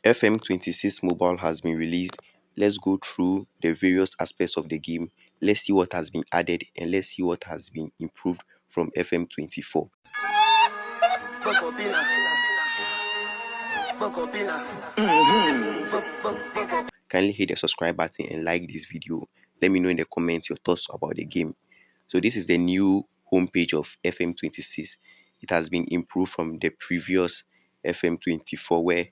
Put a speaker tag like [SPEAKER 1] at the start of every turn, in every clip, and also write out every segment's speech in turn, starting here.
[SPEAKER 1] FM26 mobile has been released. Let's go through the various aspects of the game. Let's see what has been added and let's see what has been improved from FM24. Kindly hit the subscribe button and like this video. Let me know in the comments your thoughts about the game. So this is the new homepage of FM26. It has been improved from the previous FM24 where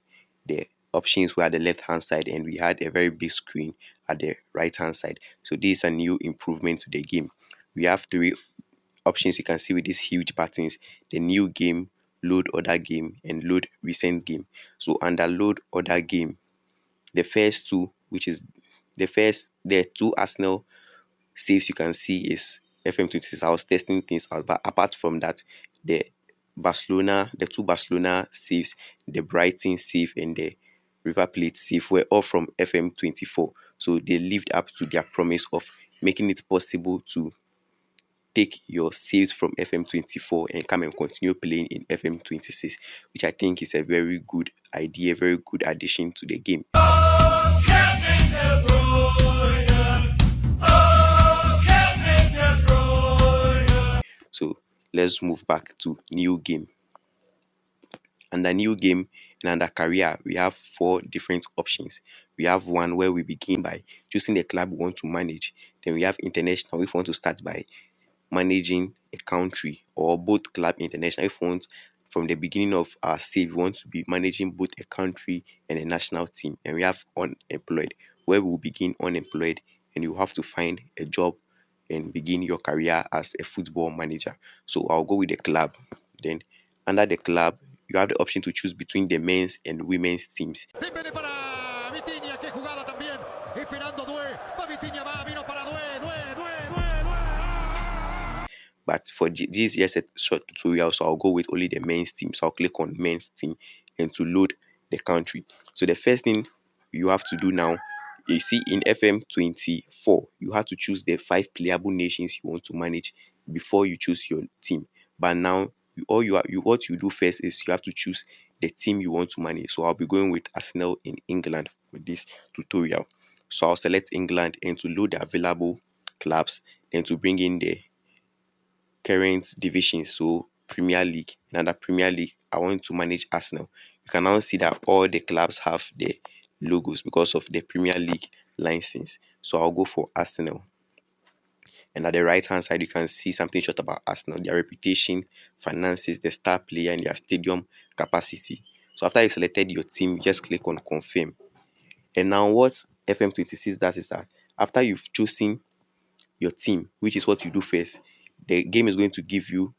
[SPEAKER 1] the options were at the left hand side and we had a very big screen at the right hand side. So this is a new improvement to the game. We have three options you can see with these huge buttons: the new game, load other game, and load recent game. So under load other game, the first two, which is the two Arsenal saves you can see is FM26. I was testing things out, but apart from that, the two Barcelona saves, the Brighton save, and the River Plate save were all from FM24. So they lived up to their promise of making it possible to take your saves from FM24 and come and continue playing in FM26, which I think is a very good idea, very good addition to the game. So let's move back to new game. Under new game and under career, we have 4 different options. We have one where we begin by choosing the club we want to manage. Then we have international, if we want to start by managing a country, or both club international. If we want from the beginning of our save, we want to be managing both a country and a national team. And we have unemployed, where we will begin unemployed and you have to find a job and begin your career as a football manager. So I'll go with the club. Then under the club, you have the option to choose between the men's and women's teams. But for this year's short tutorial, so I'll go with only the men's team. So I'll click on men's team and to load the country. So the first thing you have to do now, you see in FM24, you have to choose the 5 playable nations you want to manage before you choose your team. But now, what you do first is you have to choose the team you want to manage. So I'll be going with Arsenal in England with this tutorial. So I'll select England and to load the available clubs, then to bring in the current divisions, so Premier League. And under Premier League, I want to manage Arsenal. You can now see that all the clubs have the logos because of the Premier League license. So I'll go for Arsenal. And at the right hand side, you can see something short about Arsenal: their reputation, finances, the star player, and their stadium capacity. So after you've selected your team, you just click on confirm. And now what FM26 does is that after you've chosen your team, which is what you do first, the game is going to give you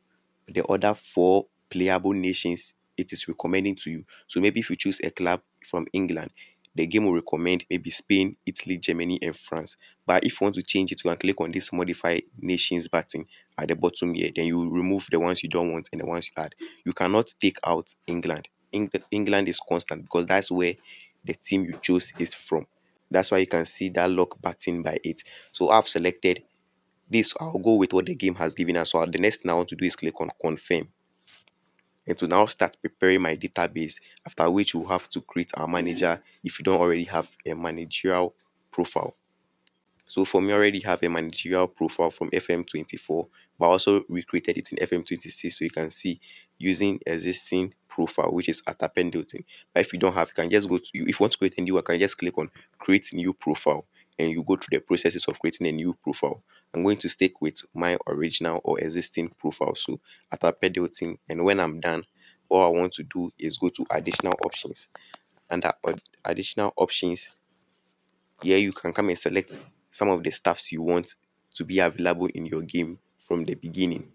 [SPEAKER 1] the other 4 playable nations it is recommending to you. So maybe if you choose a club from England, the game will recommend maybe Spain, Italy, Germany, and France. But if you want to change it, you can click on this modify nations button at the bottom here. Then you remove the ones you don't want and the ones you add. You cannot take out England. England is constant because that's where the team you chose is from. That's why you can see that lock button by it. So I've selected this. I'll go with what the game has given us. So the next thing I want to do is click on confirm and to now start preparing my database, after which we'll have to create our manager if you don't already have a managerial profile. So for me, I already have a managerial profile from FM24, but I also recreated it in FM26. So you can see using existing profile, which is at Pendleton. But if you don't have, you can just go to, if you want to create a new one, you can just click on create new profile and you go through the processes of creating a new profile. I'm going to stick with my original or existing profile. So at Pendleton, and when I'm done, all I want to do is go to additional options. Under additional options, here you can come and select some of the stuffs you want to be available in your game from the beginning.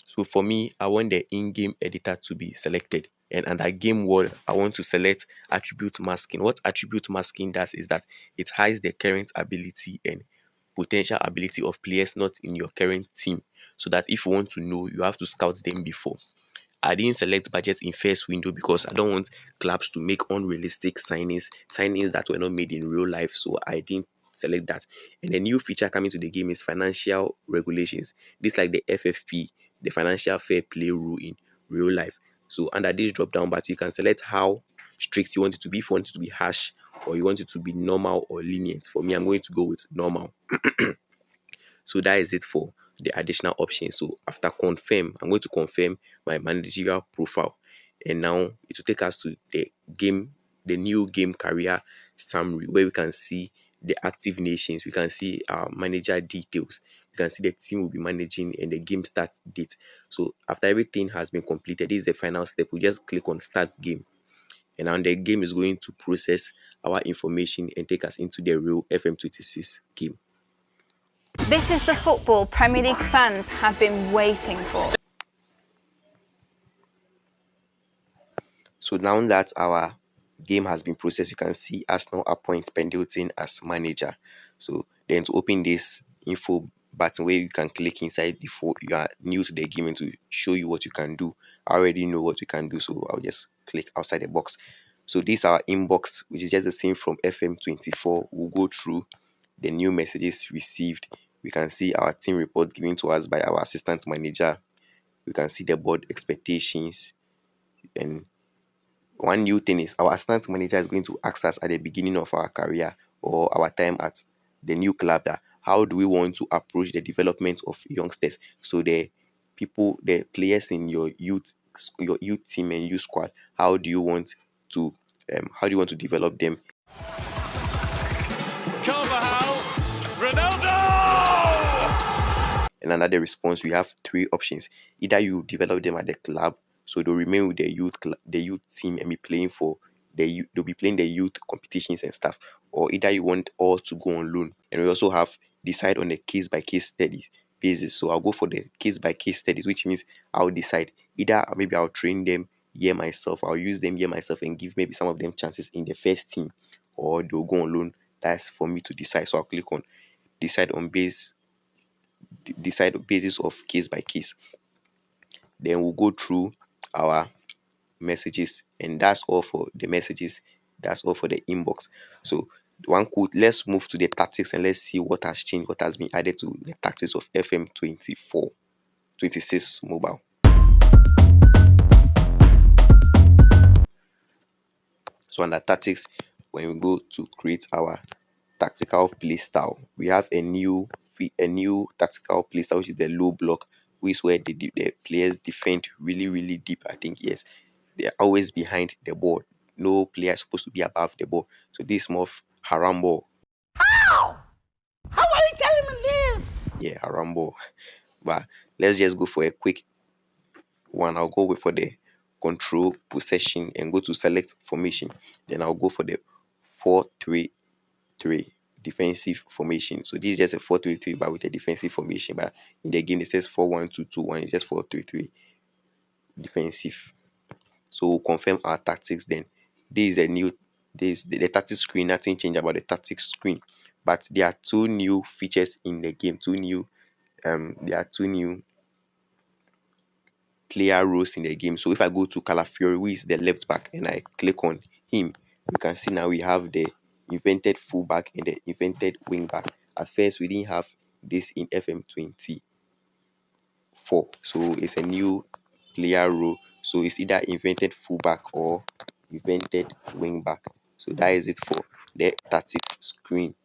[SPEAKER 1] So for me, I want the in-game editor to be selected. And under game world, I want to select attribute masking. What attribute masking does is that it hides the current ability and potential ability of players not in your current team, so that if you want to know, you have to scout them before. I didn't select budget in first window because I don't want clubs to make unrealistic signings that were not made in real life. So I didn't select that. And the new feature coming to the game is financial regulations. This like the FFP, the financial fair play rule in real life. So under this drop down button, you can select how strict you want it to be, if you want it to be harsh, or you want it to be normal or lenient. For me, I'm going to go with normal. So that is it for the additional options. So after confirm, I'm going to confirm my managerial profile. And now it will take us to the new game career summary, where we can see the active nations, we can see our manager details, we can see the team will be managing and the game start date. So after everything has been completed, this is the final step. We just click on start game. And now the game is going to process our information and take us into the real FM26 game.
[SPEAKER 2] This is the football Premier League fans have been waiting for.
[SPEAKER 1] So now that our game has been processed, you can see us now appoint Pendleton as manager. So then to open this info button where you can click inside before you are new to the game and to show you what you can do. I already know what you can do, so I'll just click outside the box. So this is our inbox, which is just the same from FM24. We'll go through the new messages received. We can see our team report given to us by our assistant manager. We can see the board expectations, and one new thing is our assistant manager is going to ask us at the beginning of our career or our time at the new club that how do we want to approach the development of youngsters. So the players in your youth team and youth squad, how do you want to develop them?
[SPEAKER 3] Carvajal, Ronaldo!
[SPEAKER 1] And another response, we have three options. Either you develop them at the club, so they'll remain with the youth team and be playing for they'll be playing the youth competitions and stuff, or either you want all to go on loan. And we also have decide on a case by case studies basis. So I'll go for the case by case studies, which means I'll decide either maybe I'll train them here myself, I'll use them here myself and give maybe some of them chances in the first team, or they'll go on loan. That's for me to decide. So I'll click on decide on basis of case by case. Then we'll go through our messages, and that's all for the messages. That's all for the inbox. So let's move to the tactics and let's see what has changed, what has been added to the tactics of FM26 mobile. So under tactics, when we go to create our tactical play style, we have a new tactical play style, which is the low block, which is where the players defend really, really deep. I think yes, they are always behind the ball. No player is supposed to be above the ball. So this is more of haram ball.
[SPEAKER 4] How are you telling me this?
[SPEAKER 1] Yeah, haram ball. But let's just go for a quick one. I'll go for the control possession and go to select formation. Then I'll go for the 4-3-3 defensive formation. So this is just a 4-3-3 but with a defensive formation. But in the game it says 4-1-2-2-1. It's just 4-3-3 defensive. So we'll confirm our tactics then. This is the tactics screen. Nothing changed about the tactics screen. But there are two new features in the game. There are two new player roles in the game. So if I go to Calafiori, who is the left back, and I click on him, you can see now we have the invented fullback and the invented wing back. At first, we didn't have this in FM24. So it's a new player role. So it's either invented fullback or invented wing back. So that is it for the tactics screen.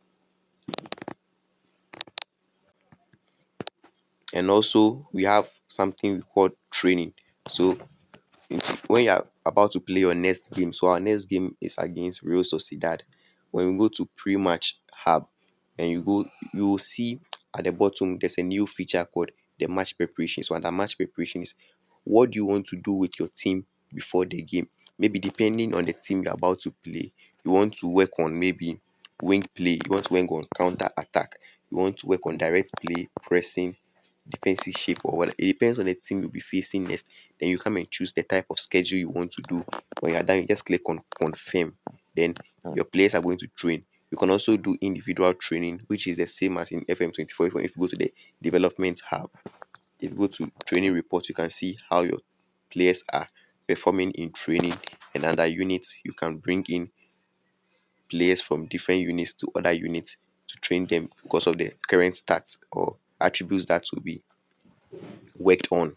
[SPEAKER 1] And also we have something we call training. So when you are about to play your next game, so our next game is against Real Sociedad. When we go to pre-match hub and you will see at the bottom there's a new feature called the match preparation. So under match preparation is what do you want to do with your team before the game. Maybe depending on the team you're about to play, you want to work on maybe wing play, you want to work on counter attack, you want to work on direct play, pressing, defensive shape, or what. It depends on the team you'll be facing next. Then you come and choose the type of schedule you want to do. When you're done, you just click on confirm. Then your players are going to train. You can also do individual training, which is the same as in FM24. If you go to the development hub, if you go to training report, you can see how your players are performing in training. And under units, you can bring in players from different units to other units to train them because of the current stats or attributes that will be worked on.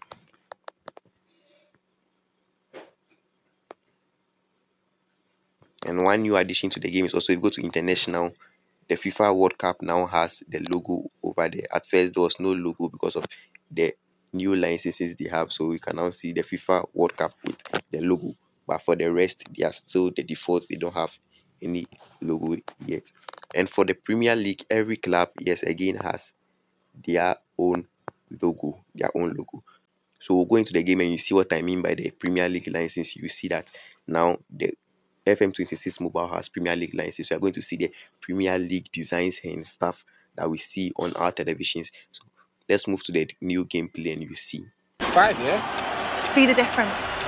[SPEAKER 1] And one new addition to the game is also, if you go to international, the FIFA World Cup now has the logo over there. At first, there was no logo because of the new licenses they have. So we can now see the FIFA World Cup with the logo. But for the rest, they are still the default. They don't have any logo yet. And for the Premier League, every club, yes, again has their own logo. So we'll go into the game and you see what I mean by the Premier League license. You see that now the FM26 mobile has Premier League license. We are going to see the Premier League designs and stuff that we see on our televisions. So let's move to the new gameplay and you see.
[SPEAKER 4] Five, yeah?
[SPEAKER 2] Be the difference.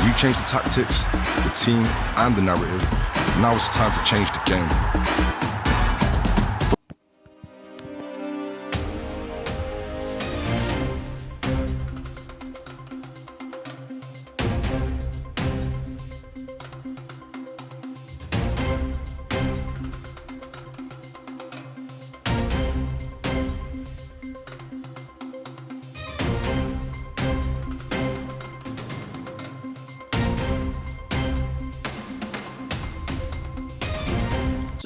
[SPEAKER 5] You change the tactics, the team, and the narrative. Now it's time to change the game.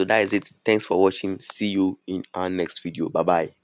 [SPEAKER 1] So that is it. Thanks for watching. See you in our next video. Bye bye.